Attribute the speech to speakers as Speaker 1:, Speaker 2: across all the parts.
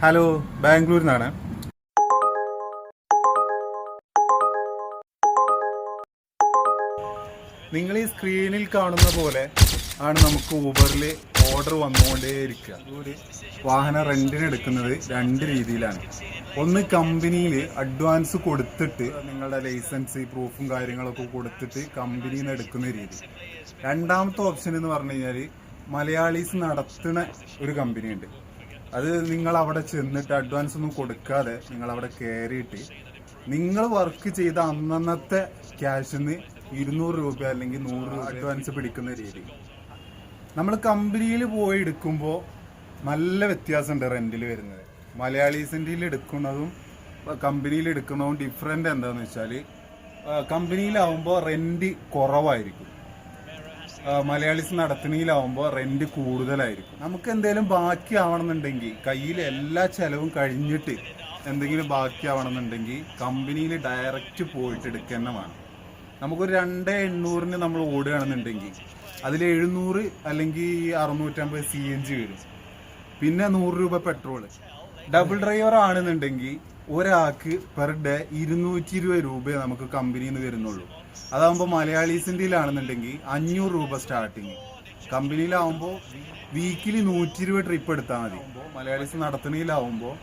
Speaker 1: Hello, ബാംഗ്ലൂരിൽ നിന്നാണ്. നിങ്ങൾ ഈ സ്ക്രീനിൽ കാണുന്ന പോലെ ആണ് നമുക്ക് ഊബറിൽ ഓർഡർ വന്നുകൊണ്ടേയിരിക്കുക. ഒരു വാഹനം റെന്റിന് എടുക്കുന്നത് രണ്ട് രീതിയിലാണ്. ഒന്ന്, കമ്പനിയിൽ അഡ്വാൻസ് കൊടുത്തിട്ട് നിങ്ങളുടെ ലൈസൻസ് പ്രൂഫും കാര്യങ്ങളൊക്കെ കൊടുത്തിട്ട് കമ്പനിയിൽ നിന്ന് എടുക്കുന്ന രീതി. രണ്ടാമത്തെ ഓപ്ഷൻ എന്ന് പറഞ്ഞു കഴിഞ്ഞാൽ മലയാളീസ് നടത്തുന്ന ഒരു കമ്പനിയുണ്ട്. അത് നിങ്ങൾ അവിടെ ചെന്നിട്ട് അഡ്വാൻസ് ഒന്നും കൊടുക്കാതെ നിങ്ങൾ അവിടെ കയറിയിട്ട് നിങ്ങൾ വർക്ക് ചെയ്ത അന്നത്തെ ക്യാഷിന് 200 രൂപ അല്ലെങ്കിൽ 100 രൂപ അഡ്വാൻസ് പിടിക്കുന്ന രീതി. നമ്മൾ കമ്പനിയിൽ പോയി എടുക്കുമ്പോൾ നല്ല വ്യത്യാസമുണ്ട് റെന്റിൽ വരുന്നത്. മലയാളീസിൻ്റെ എടുക്കുന്നതും കമ്പനിയിൽ എടുക്കുന്നതും ഡിഫറെൻ്റ് എന്താണെന്ന് വെച്ചാൽ, കമ്പനിയിലാവുമ്പോൾ റെന്റ് കുറവായിരിക്കും, മലയാളീസ് നടത്തുന്നതിലാവുമ്പോൾ റെന്റ് കൂടുതലായിരിക്കും. നമുക്ക് എന്തെങ്കിലും ബാക്കി ആവണമെന്നുണ്ടെങ്കിൽ, കയ്യിൽ എല്ലാ ചെലവും കഴിഞ്ഞിട്ട് എന്തെങ്കിലും ബാക്കി ആവണമെന്നുണ്ടെങ്കിൽ കമ്പനിയിൽ ഡയറക്റ്റ് പോയിട്ട് എടുക്കുക വേണം. നമുക്കൊരു 2800 നമ്മൾ ഓടുകയാണെന്നുണ്ടെങ്കിൽ അതിൽ 700 അല്ലെങ്കിൽ 650 CNG വരും, പിന്നെ 100 രൂപ പെട്രോള്. ഡബിൾ ഡ്രൈവർ ആണെന്നുണ്ടെങ്കിൽ ഒരാൾക്ക് പെർ ഡേ 220 രൂപയെ നമുക്ക് കമ്പനിയിൽ നിന്ന് വരുന്നുള്ളൂ. അതാകുമ്പോൾ മലയാളീസിൻ്റെ ആണെന്നുണ്ടെങ്കിൽ 500 രൂപ സ്റ്റാർട്ടിങ്. കമ്പനിയിലാവുമ്പോൾ വീക്കിലി 120 ട്രിപ്പ് എടുത്താൽ മതി. മലയാളീസ് നടത്തുന്നതിലാവുമ്പോൾ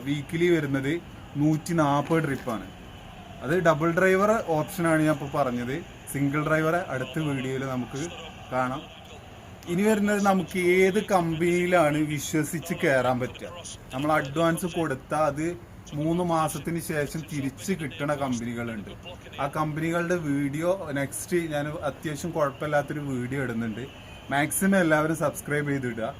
Speaker 1: വീക്കിലി വരുന്നത് 140 ട്രിപ്പാണ്. അത് ഡബിൾ ഡ്രൈവർ ഓപ്ഷനാണ് ഞാൻ ഇപ്പോൾ പറഞ്ഞത്. സിംഗിൾ ഡ്രൈവറെ അടുത്ത വീഡിയോയിൽ നമുക്ക് കാണാം. ഇനി വരുന്നത്, നമുക്ക് ഏത് കമ്പനിയിലാണ് വിശ്വസിച്ച് കയറാൻ പറ്റുക. നമ്മൾ അഡ്വാൻസ് കൊടുത്താൽ അത് 3 മാസത്തിന് ശേഷം തിരിച്ച് കിട്ടുന്ന കമ്പനികളുണ്ട്. ആ കമ്പനികളുടെ വീഡിയോ നെക്സ്റ്റ് ഞാൻ അത്യാവശ്യം കുഴപ്പമില്ലാത്തൊരു വീഡിയോ ഇടുന്നുണ്ട്. മാക്സിമം എല്ലാവരും സബ്സ്ക്രൈബ് ചെയ്തിടുക.